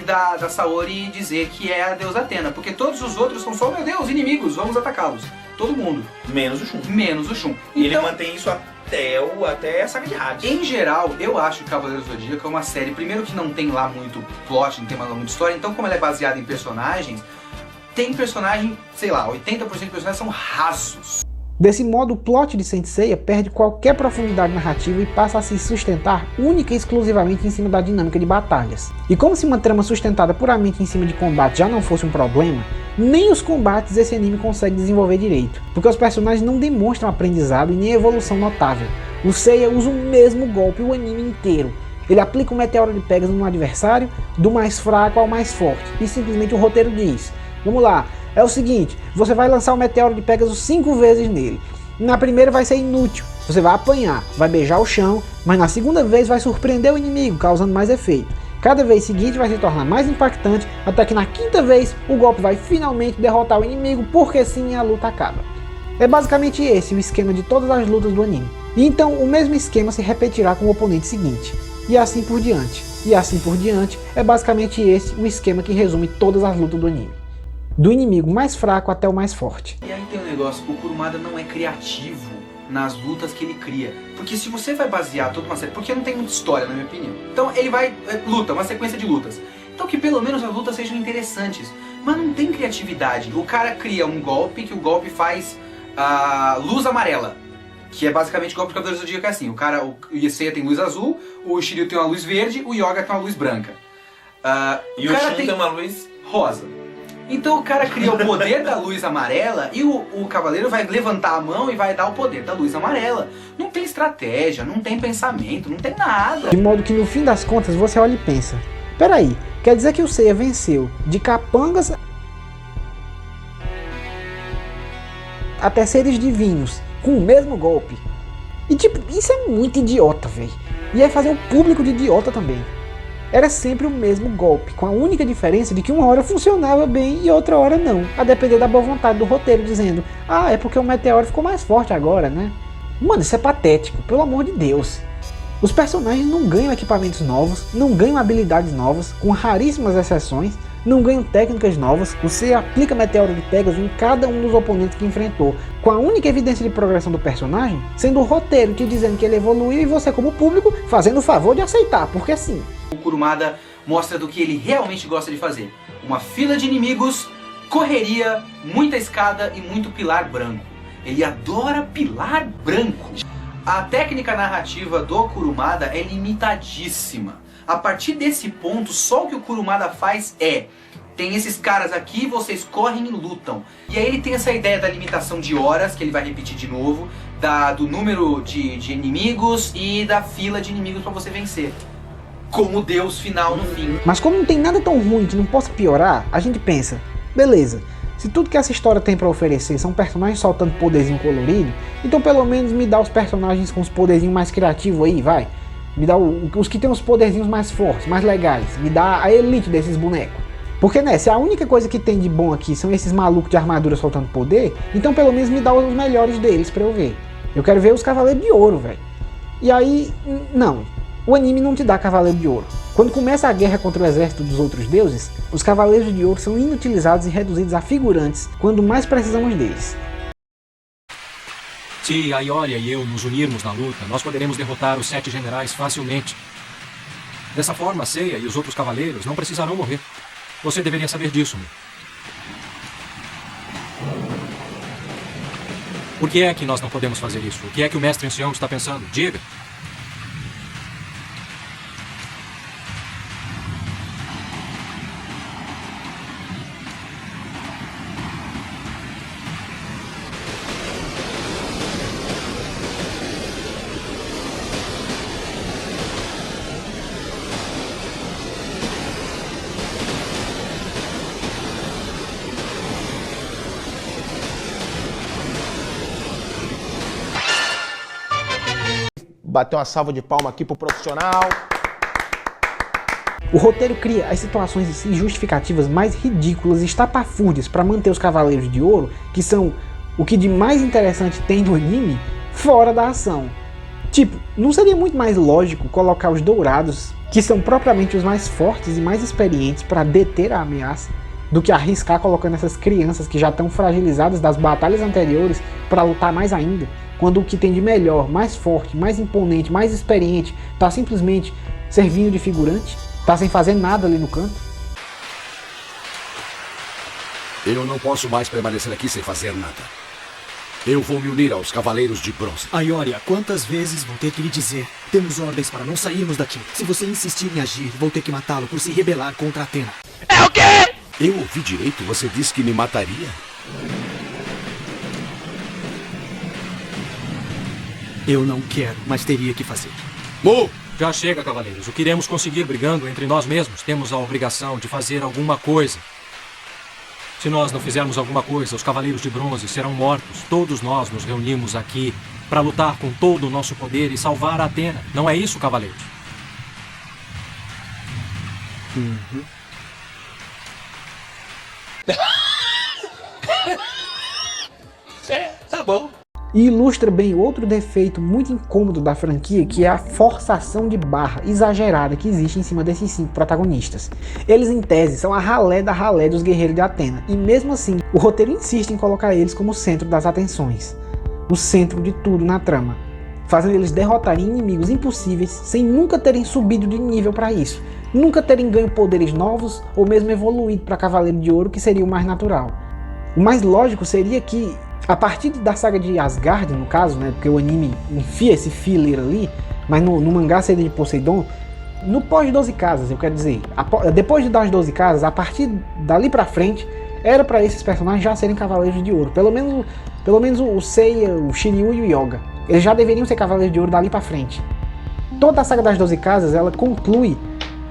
da Saori dizer que é a deusa Athena. Porque todos os outros são só: meu Deus, inimigos, vamos atacá-los. Todo mundo. Menos o Shun. E ele mantém isso até a saga de Hades. Em geral, eu acho que Cavaleiros do Zodíaco é uma série, primeiro que não tem lá muito plot, não tem lá muita história, então como ela é baseada em personagens, tem personagem, sei lá, 80% dos personagens são rasos. Desse modo, o plot de Saint Seiya perde qualquer profundidade narrativa e passa a se sustentar única e exclusivamente em cima da dinâmica de batalhas. E como se uma trama sustentada puramente em cima de combate já não fosse um problema, nem os combates esse anime consegue desenvolver direito, porque os personagens não demonstram aprendizado e nem evolução notável. O Seiya usa o mesmo golpe o anime inteiro. Ele aplica o meteoro de Pegasus no adversário, do mais fraco ao mais forte, e simplesmente o roteiro diz: vamos lá, é o seguinte, você vai lançar o meteoro de Pegasus 5 vezes nele. Na primeira vai ser inútil, você vai apanhar, vai beijar o chão, mas na segunda vez vai surpreender o inimigo, causando mais efeito. Cada vez seguinte vai se tornar mais impactante, até que na quinta vez o golpe vai finalmente derrotar o inimigo, porque sim a luta acaba. É basicamente esse o esquema de todas as lutas do anime. E então o mesmo esquema se repetirá com o oponente seguinte, e assim por diante. E assim por diante, é basicamente esse o esquema que resume todas as lutas do anime. Do inimigo mais fraco até o mais forte. E aí tem um negócio, o Kurumada não é criativo nas lutas que ele cria. Porque se você vai basear toda uma série, porque não tem muita história na minha opinião. Então ele vai, luta, uma sequência de lutas. Então que pelo menos as lutas sejam interessantes. Mas não tem criatividade. O cara cria um golpe, que o golpe faz a luz amarela. Que é basicamente o golpe do Cavaleiros do Zodíaco, é assim. O Seiya tem luz azul, o Shiryu tem uma luz verde, o Yoga tem uma luz branca. E o Shun tem uma luz rosa. Então o cara cria o poder da luz amarela e o cavaleiro vai levantar a mão e vai dar o poder da luz amarela. Não tem estratégia, não tem pensamento, não tem nada. De modo que no fim das contas você olha e pensa: peraí, quer dizer que o Seiya venceu de capangas até seres divinos com o mesmo golpe. E tipo, isso é muito idiota, velho. E é fazer o público de idiota também. Era sempre o mesmo golpe, com a única diferença de que uma hora funcionava bem e outra hora não, a depender da boa vontade do roteiro, dizendo: ah, é porque o meteoro ficou mais forte agora, né? Mano, isso é patético, pelo amor de Deus. Os personagens não ganham equipamentos novos, não ganham habilidades novas, com raríssimas exceções, não ganham técnicas novas, você aplica Meteoro de Pégaso em cada um dos oponentes que enfrentou, com a única evidência de progressão do personagem sendo o roteiro te dizendo que ele evoluiu e você como público fazendo o favor de aceitar, porque sim. O Kurumada mostra do que ele realmente gosta de fazer. Uma fila de inimigos, correria, muita escada e muito pilar branco. Ele adora pilar branco. A técnica narrativa do Kurumada é limitadíssima. A partir desse ponto, só o que o Kurumada faz é: tem esses caras aqui, vocês correm e lutam. E aí ele tem essa ideia da limitação de horas, que ele vai repetir de novo, do número de inimigos e da fila de inimigos para você vencer. Como Deus final no fim. Mas como não tem nada tão ruim que não possa piorar, a gente pensa: beleza, se tudo que essa história tem pra oferecer são personagens soltando poderzinho colorido, então pelo menos me dá os personagens com os poderzinhos mais criativos aí, vai. Me dá os que tem os poderzinhos mais fortes, mais legais. Me dá a elite desses bonecos. Porque, né, se a única coisa que tem de bom aqui são esses malucos de armadura soltando poder, então pelo menos me dá os melhores deles pra eu ver. Eu quero ver os Cavaleiros de Ouro, velho. E aí, não. O anime não te dá Cavaleiro de Ouro. Quando começa a guerra contra o exército dos outros deuses, os Cavaleiros de Ouro são inutilizados e reduzidos a figurantes quando mais precisamos deles. Se a Ioria e eu nos unirmos na luta, nós poderemos derrotar os 7 generais facilmente. Dessa forma, Seiya e os outros cavaleiros não precisarão morrer. Você deveria saber disso, meu. Por que é que nós não podemos fazer isso? O que é que o mestre ancião está pensando? Diga. Bater uma salva de palma aqui pro profissional. O roteiro cria as situações e justificativas mais ridículas e estapafúrdias para manter os Cavaleiros de Ouro, que são o que de mais interessante tem no anime, fora da ação. Tipo, não seria muito mais lógico colocar os Dourados, que são propriamente os mais fortes e mais experientes para deter a ameaça, do que arriscar colocando essas crianças que já estão fragilizadas das batalhas anteriores para lutar mais ainda, quando o que tem de melhor, mais forte, mais imponente, mais experiente, tá simplesmente servindo de figurante, tá sem fazer nada ali no canto? Eu não posso mais permanecer aqui sem fazer nada. Eu vou me unir aos Cavaleiros de Bronze. Ioria, quantas vezes vou ter que lhe dizer? Temos ordens para não sairmos daqui. Se você insistir em agir, vou ter que matá-lo por se rebelar contra Athena. É o quê? Eu ouvi direito? Você disse que me mataria? Eu não quero, mas teria que fazer. Já chega, cavaleiros. O que iremos conseguir brigando entre nós mesmos? Temos a obrigação de fazer alguma coisa. Se nós não fizermos alguma coisa, os Cavaleiros de Bronze serão mortos. Todos nós nos reunimos aqui para lutar com todo o nosso poder e salvar a Athena. Não é isso, cavaleiros? Tá bom. E ilustra bem outro defeito muito incômodo da franquia, que é a forçação de barra exagerada que existe em cima desses 5 protagonistas. Eles, em tese, são a ralé da ralé dos guerreiros de Athena, e mesmo assim, o roteiro insiste em colocar eles como o centro das atenções, o centro de tudo na trama, fazendo eles derrotarem inimigos impossíveis sem nunca terem subido de nível para isso, nunca terem ganho poderes novos ou mesmo evoluído para Cavaleiro de Ouro, que seria o mais natural. O mais lógico seria que, a partir da saga de Asgard, no caso, né, porque o anime enfia esse filler ali, mas no mangá seria de Poseidon, no pós-12 casas, eu quero dizer, depois das 12 casas, a partir dali pra frente, era pra esses personagens já serem Cavaleiros de Ouro, pelo menos o Seiya, o Shiryu e o Yoga, eles já deveriam ser Cavaleiros de Ouro dali pra frente. Toda a saga das 12 casas, ela conclui,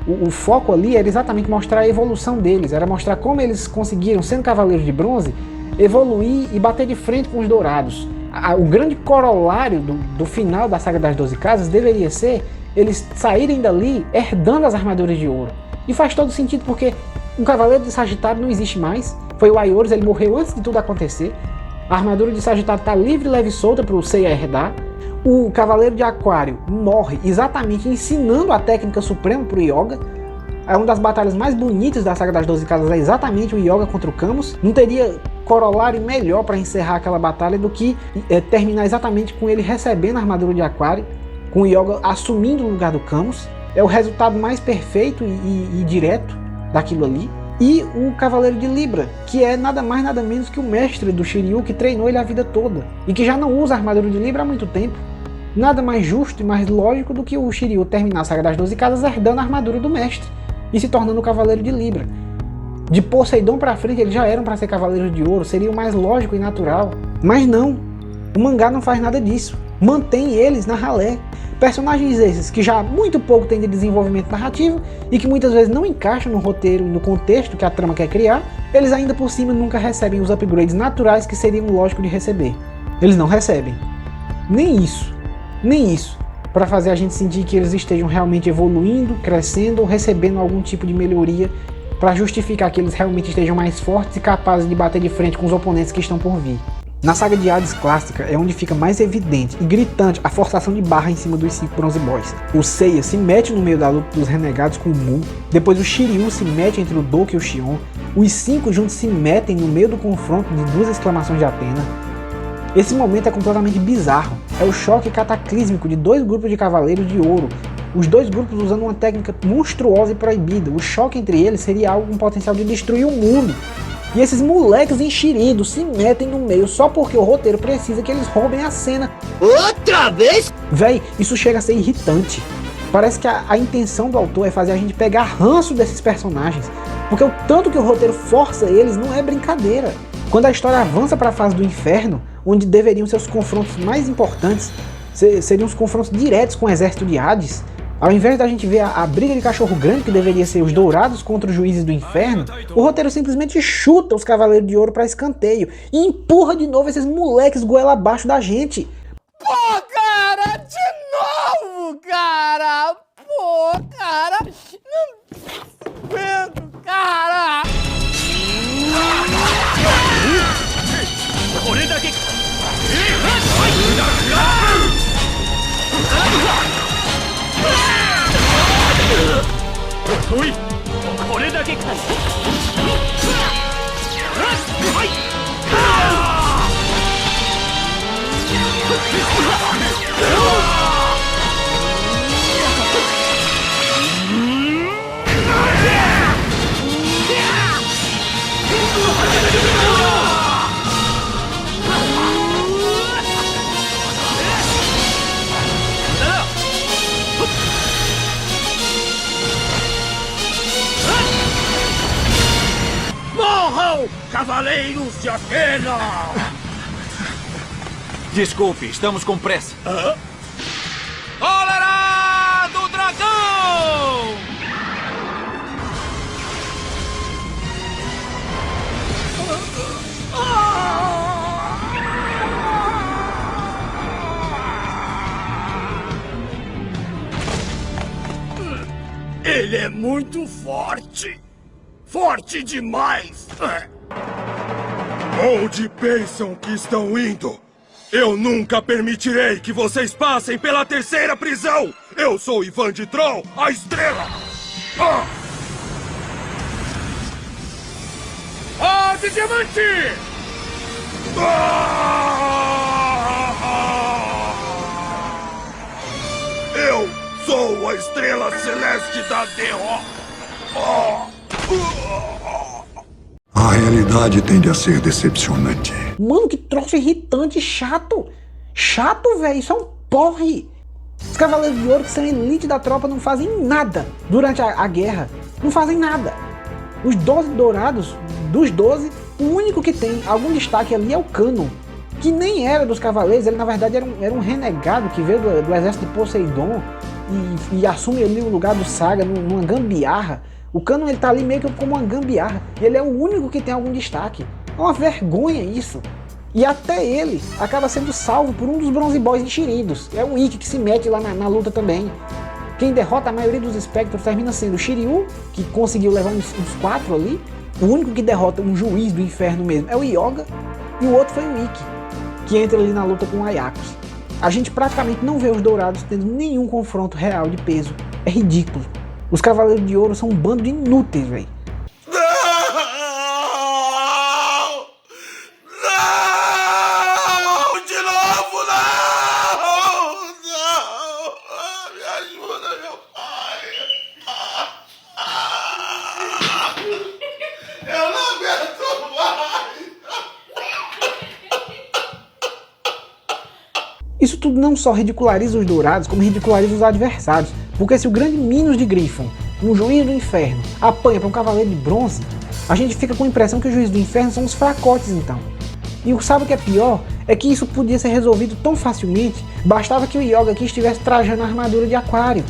o foco ali era exatamente mostrar a evolução deles, era mostrar como eles conseguiram, sendo Cavaleiros de Bronze, evoluir e bater de frente com os Dourados. O grande corolário do final da Saga das 12 Casas deveria ser eles saírem dali herdando as armaduras de ouro. E faz todo sentido porque o Cavaleiro de Sagitário não existe mais. Foi o Aioros, ele morreu antes de tudo acontecer. A armadura de Sagitário está livre, leve e solta para o Seiya herdar. O Cavaleiro de Aquário morre exatamente ensinando a técnica suprema para o Yoga. É uma das batalhas mais bonitas da Saga das 12 Casas, é exatamente o Yoga contra o Camus. Não teria corolário melhor para encerrar aquela batalha do que terminar exatamente com ele recebendo a armadura de Aquário, com o Yoga assumindo o lugar do Camus. É o resultado mais perfeito e direto daquilo ali. E o Cavaleiro de Libra, que é nada mais nada menos que o mestre do Shiryu, que treinou ele a vida toda e que já não usa a armadura de Libra há muito tempo. Nada mais justo e mais lógico do que o Shiryu terminar a Saga das 12 Casas herdando a armadura do mestre e se tornando o Cavaleiro de Libra. De Poseidon pra frente eles já eram para ser Cavaleiros de Ouro, seria o mais lógico e natural. Mas não, o mangá não faz nada disso, mantém eles na ralé. Personagens esses que já muito pouco têm de desenvolvimento narrativo e que muitas vezes não encaixam no roteiro e no contexto que a trama quer criar, eles ainda por cima nunca recebem os upgrades naturais que seriam lógico de receber. Eles não recebem. Nem isso, para fazer a gente sentir que eles estejam realmente evoluindo, crescendo ou recebendo algum tipo de melhoria para justificar que eles realmente estejam mais fortes e capazes de bater de frente com os oponentes que estão por vir. Na saga de Hades clássica é onde fica mais evidente e gritante a forçação de barra em cima dos 5 Bronze Boys. O Seiya se mete no meio da luta dos renegados com o Mu, depois o Shiryu se mete entre o Doki e o Xion, os 5 juntos se metem no meio do confronto de 2 exclamações de Atena. Esse momento é completamente bizarro, é o choque cataclísmico de 2 grupos de Cavaleiros de Ouro, os 2 grupos usando uma técnica monstruosa e proibida. O choque entre eles seria algo com potencial de destruir o mundo. E esses moleques enxeridos se metem no meio só porque o roteiro precisa que eles roubem a cena. Outra vez? Véi, isso chega a ser irritante. Parece que a intenção do autor é fazer a gente pegar ranço desses personagens, porque o tanto que o roteiro força eles não é brincadeira. Quando a história avança para a fase do inferno, onde deveriam ser os confrontos mais importantes, seriam os confrontos diretos com o exército de Hades, ao invés da gente ver a briga de cachorro grande que deveria ser os Dourados contra os juízes do inferno, o roteiro simplesmente chuta os Cavaleiros de Ouro para escanteio e empurra de novo esses moleques goela abaixo da gente. Pô, cara, de novo, cara! Pô, cara! Não aguento, cara! Morram, Cavaleiros de Atena! Desculpe, estamos com pressa. Cólera do Dragão! Ele é muito forte. Forte demais. Onde pensam que estão indo? Eu nunca permitirei que vocês passem pela terceira prisão! Eu sou Ivan de Tron, a estrela! De diamante! Eu sou a estrela celeste da derrota! A realidade tende a ser decepcionante. Mano, que troço irritante e chato. Chato, velho. Isso é um porre. Os Cavaleiros de Ouro, que são a elite da tropa, não fazem nada durante a guerra. Não fazem nada. Os 12 Dourados, dos 12, o único que tem algum destaque ali é o Canon, que nem era dos Cavaleiros. Ele, na verdade, era um renegado que veio do exército de Poseidon e assume ali o lugar do Saga numa gambiarra. O Canon, ele tá ali meio que como uma gambiarra. E ele é o único que tem algum destaque. É uma vergonha isso. E até ele acaba sendo salvo por um dos Bronze Boys enxeridos. É o Ikki que se mete lá na luta também. Quem derrota a maioria dos espectros termina sendo o Shiryu, que conseguiu levar uns 4 ali. O único que derrota um juiz do inferno mesmo é o Yoga. E o outro foi o Ikki, que entra ali na luta com o Ayakos. A gente praticamente não vê os Dourados tendo nenhum confronto real de peso. É ridículo. Os Cavaleiros de Ouro são um bando de inúteis, velho. Isso tudo não só ridiculariza os Dourados, como ridiculariza os adversários. Porque se o grande Minos de Griffon, um juiz do inferno, apanha para um Cavaleiro de Bronze, a gente fica com a impressão que os juízes do inferno são os fracotes então. E sabe o que é pior? É que isso podia ser resolvido tão facilmente, bastava que o Yoga aqui estivesse trajando a armadura de Aquário.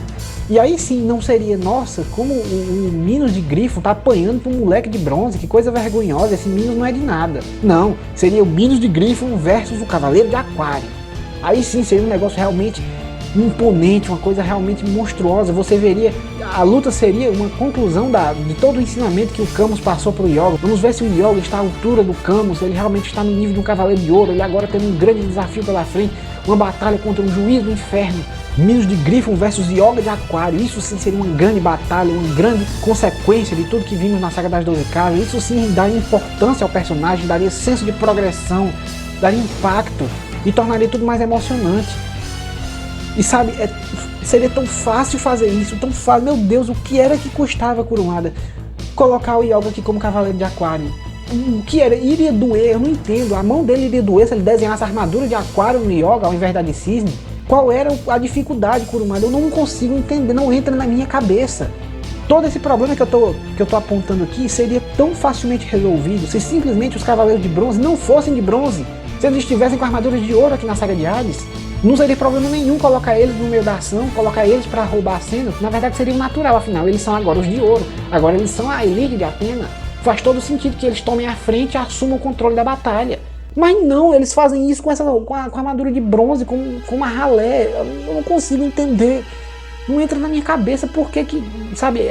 E aí sim, não seria, nossa, como o Minos de Griffon tá apanhando para um moleque de bronze, que coisa vergonhosa, esse Minos não é de nada. Não, seria o Minos de Griffon versus o Cavaleiro de Aquário. Aí sim seria um negócio realmente imponente, uma coisa realmente monstruosa. Você veria, a luta seria uma conclusão de todo o ensinamento que o Camus passou para o Yoga. Vamos ver se o Yoga está à altura do Camus, ele realmente está no nível de um Cavaleiro de Ouro. Ele agora tem um grande desafio pela frente, uma batalha contra um juiz do inferno. Minos de Griffon versus Yoga de Aquário. Isso sim seria uma grande batalha, uma grande consequência de tudo que vimos na saga das 12 Casas. Isso sim daria importância ao personagem, daria senso de progressão, daria impacto e tornaria tudo mais emocionante. E sabe, seria tão fácil fazer isso, tão fácil. Meu Deus, o que era que custava, Kurumada, colocar o Yoga aqui como Cavaleiro de Aquário? O que era? Iria doer, eu não entendo. A mão dele iria doer se ele desenhasse a armadura de Aquário no Yoga ao invés da de Cisne? Qual era a dificuldade, Kurumada? Eu não consigo entender, não entra na minha cabeça. Todo esse problema que eu tô apontando aqui seria tão facilmente resolvido se simplesmente os Cavaleiros de Bronze não fossem de bronze. Se eles estivessem com armaduras de ouro aqui na saga de Hades, não seria problema nenhum colocar eles no meio da ação, colocar eles para roubar a cena. Na verdade seria o natural, afinal, eles são agora os de ouro. Agora eles são a elite de Athena. Faz todo sentido que eles tomem a frente e assumam o controle da batalha. Mas não, eles fazem isso com a armadura de bronze, com uma ralé. Eu não consigo entender. Não entra na minha cabeça porque que, sabe,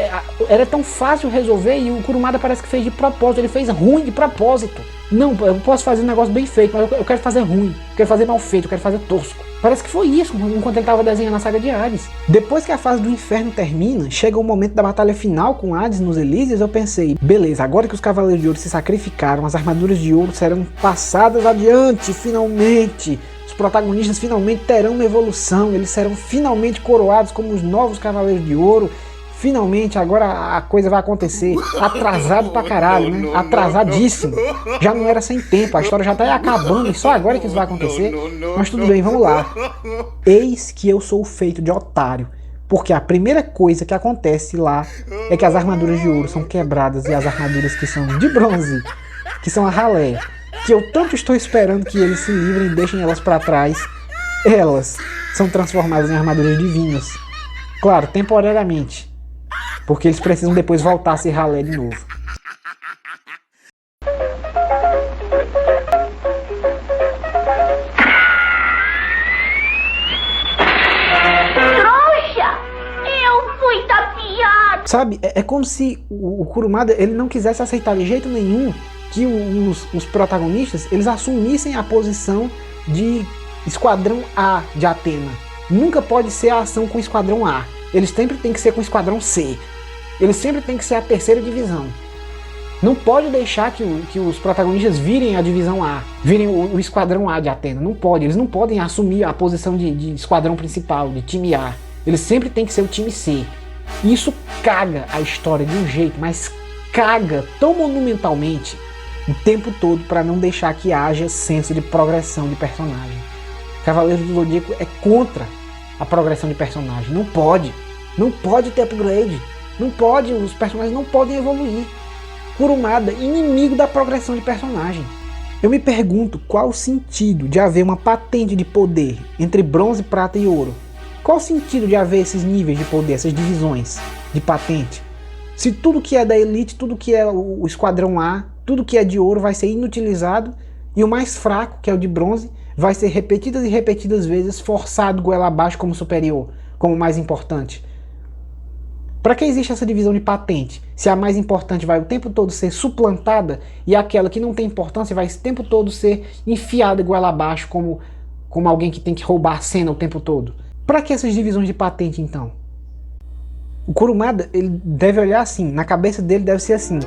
era tão fácil resolver e o Kurumada parece que fez de propósito, ele fez ruim de propósito. Não, eu posso fazer um negócio bem feito, mas eu quero fazer ruim, eu quero fazer mal feito, eu quero fazer tosco. Parece que foi isso enquanto ele estava desenhando a saga de Hades. Depois que a fase do inferno termina, chega o momento da batalha final com Hades nos Elísios, eu pensei, beleza, agora que os Cavaleiros de Ouro se sacrificaram, as armaduras de ouro serão passadas adiante, finalmente. Os protagonistas finalmente terão uma evolução, eles serão finalmente coroados como os novos Cavaleiros de Ouro. Finalmente, agora a coisa vai acontecer. Atrasado pra caralho, né? Atrasadíssimo. Já não era sem tempo, a história já tá acabando e só agora que isso vai acontecer. Mas tudo bem, vamos lá. Eis que eu sou feito de otário. Porque a primeira coisa que acontece lá é que as armaduras de ouro são quebradas e as armaduras que são de bronze, que são a ralé, que eu tanto estou esperando que eles se livrem e deixem elas pra trás, elas são transformadas em armaduras divinas. Claro, temporariamente. Porque eles precisam depois voltar a ser ralé de novo. Trouxa! Eu fui tapeado! Sabe, é como se o Kurumada ele não quisesse aceitar de jeito nenhum que os protagonistas eles assumissem a posição de Esquadrão A de Athena. Nunca pode ser a ação com o Esquadrão A. Eles sempre tem que ser com o Esquadrão C. Eles sempre tem que ser a terceira divisão. Não pode deixar que os protagonistas virem a divisão A, virem o Esquadrão A de Athena. Não pode. Eles não podem assumir a posição de esquadrão principal, de time A. Eles sempre tem que ser o time C. E isso caga a história de um jeito, mas caga tão monumentalmente o tempo todo para não deixar que haja senso de progressão de personagem. Cavaleiro do Zodíaco é contra a progressão de personagem. Não pode. Não pode ter upgrade. Não pode. Os personagens não podem evoluir. Kurumada, inimigo da progressão de personagem. Eu me pergunto qual o sentido de haver uma patente de poder entre bronze, prata e ouro. Qual o sentido de haver esses níveis de poder, essas divisões de patente? Se tudo que é da elite, tudo que é o esquadrão A, tudo que é de ouro vai ser inutilizado e o mais fraco, que é o de bronze, vai ser repetidas e repetidas vezes forçado goela abaixo como superior, como mais importante. Para que existe essa divisão de patente? Se a mais importante vai o tempo todo ser suplantada e aquela que não tem importância vai o tempo todo ser enfiada goela abaixo como alguém que tem que roubar a cena o tempo todo. Para que essas divisões de patente então? O Kurumada, ele deve olhar assim, na cabeça dele deve ser assim: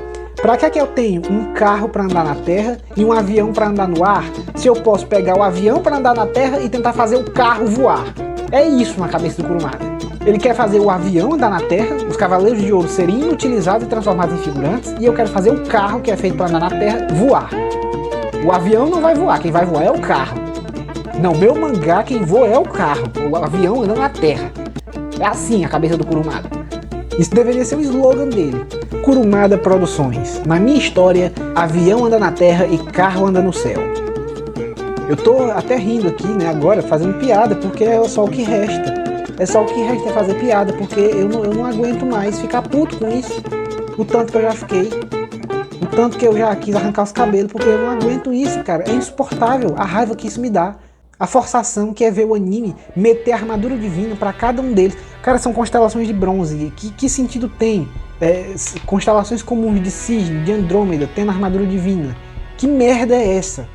para que eu tenho um carro para andar na terra e um avião para andar no ar, se eu posso pegar o avião para andar na terra e tentar fazer o carro voar? É isso na cabeça do Kurumada. Ele quer fazer o avião andar na terra, os Cavaleiros de Ouro serem inutilizados e transformados em figurantes, e eu quero fazer o carro que é feito para andar na terra voar. O avião não vai voar, quem vai voar é o carro. Não, meu mangá quem voa é o carro, o avião anda na terra. É assim a cabeça do Kurumada. Isso deveria ser o slogan dele. Kurumada Produções. Na minha história, avião anda na terra e carro anda no céu. Eu tô até rindo aqui, né, agora, fazendo piada, porque é só o que resta. É só o que resta é fazer piada, porque eu não aguento mais ficar puto com isso. O tanto que eu já fiquei. O tanto que eu já quis arrancar os cabelos, porque eu não aguento isso, cara. É insuportável a raiva que isso me dá. A forçação que é ver o anime meter a armadura divina para cada um deles. Cara, são constelações de bronze. Que sentido tem? Constelações comuns de Cisne, de Andrômeda, tendo armadura divina. Que merda é essa?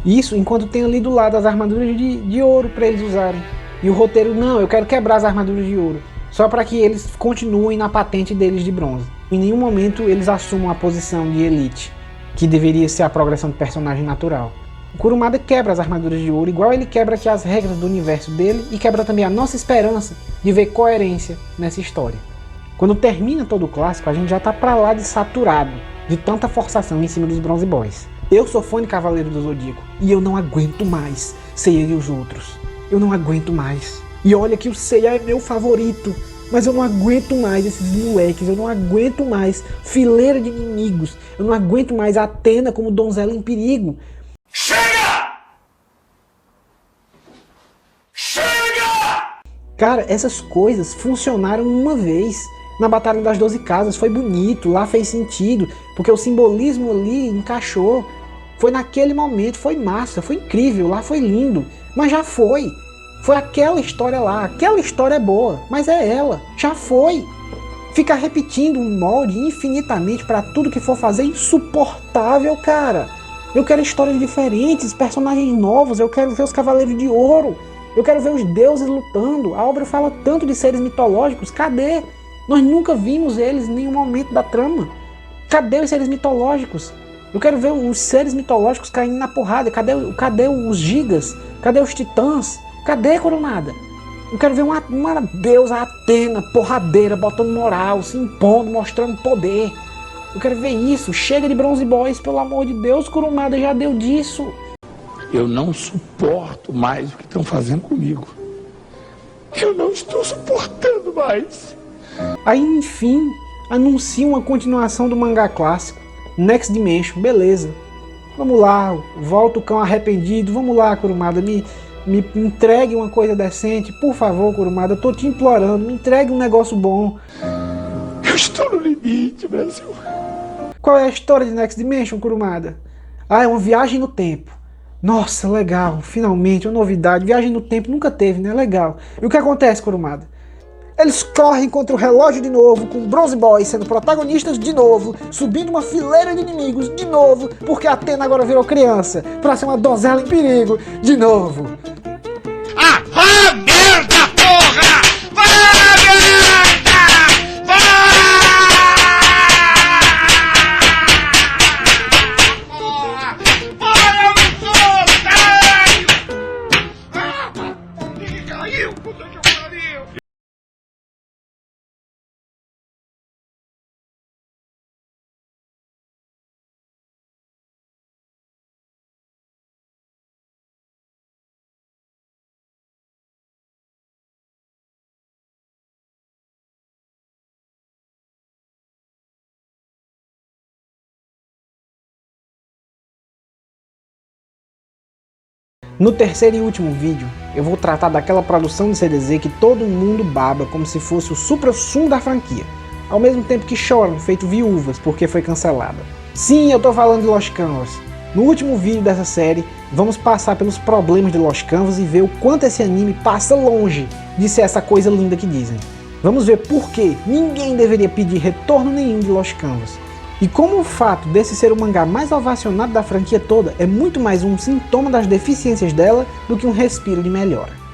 Isso enquanto tem ali do lado as armaduras de ouro para eles usarem. E o roteiro, não, eu quero quebrar as armaduras de ouro. Só para que eles continuem na patente deles de bronze. Em nenhum momento eles assumam a posição de elite, que deveria ser a progressão do personagem natural. O Kurumada quebra as armaduras de ouro, igual ele quebra aqui as regras do universo dele e quebra também a nossa esperança de ver coerência nessa história. Quando termina todo o clássico, a gente já tá pra lá de saturado de tanta forçação em cima dos Bronze Boys. Eu sou fã de Cavaleiro do Zodíaco e eu não aguento mais Seiya e os outros. Eu não aguento mais. E olha que o Seiya é meu favorito, mas eu não aguento mais esses moleques, eu não aguento mais fileira de inimigos, eu não aguento mais a Athena como donzela em perigo. Chega! Chega! Cara, essas coisas funcionaram uma vez na Batalha das 12 Casas, foi bonito, lá fez sentido, porque o simbolismo ali encaixou. Foi naquele momento, foi massa, foi incrível, lá foi lindo, mas já foi. Foi aquela história lá, aquela história é boa, mas é ela, já foi. Ficar repetindo um molde infinitamente para tudo que for fazer é insuportável, cara. Eu quero histórias diferentes, personagens novos, eu quero ver os Cavaleiros de Ouro, eu quero ver os deuses lutando. A obra fala tanto de seres mitológicos, cadê? Nós nunca vimos eles em nenhum momento da trama. Cadê os seres mitológicos? Eu quero ver os seres mitológicos caindo na porrada. Cadê os gigas? Cadê os titãs? Cadê, Kurumada? Eu quero ver uma deusa Athena, porradeira, botando moral, se impondo, mostrando poder. Eu quero ver isso. Chega de Bronze Boys, pelo amor de Deus, Kurumada já deu disso. Eu não suporto mais o que estão fazendo comigo. Eu não estou suportando mais. Aí, enfim, anuncia uma continuação do mangá clássico, Next Dimension, beleza. Vamos lá, volta o cão arrependido, vamos lá, Kurumada, me entregue uma coisa decente, por favor, Kurumada, eu tô te implorando, me entregue um negócio bom. Eu estou no limite, Brasil. Qual é a história de Next Dimension, Kurumada? Ah, é uma viagem no tempo. Nossa, legal, finalmente, uma novidade, viagem no tempo nunca teve, né, legal. E o que acontece, Kurumada? Eles correm contra o relógio de novo, com Bronze Boys sendo protagonistas de novo, subindo uma fileira de inimigos de novo, porque a Athena agora virou criança, pra ser uma donzela em perigo de novo. Ah, merda, porra! Vai, merda! Vai! Vai, eu não sou otário! Caiu, puta que pariu! No terceiro e último vídeo, eu vou tratar daquela produção de CDZ que todo mundo baba como se fosse o supra-sumo da franquia, ao mesmo tempo que choram feito viúvas porque foi cancelada. Sim, eu tô falando de Lost Canvas. No último vídeo dessa série, vamos passar pelos problemas de Lost Canvas e ver o quanto esse anime passa longe de ser essa coisa linda que dizem. Vamos ver por que ninguém deveria pedir retorno nenhum de Lost Canvas. E como o fato desse ser o mangá mais ovacionado da franquia toda é muito mais um sintoma das deficiências dela do que um respiro de melhora.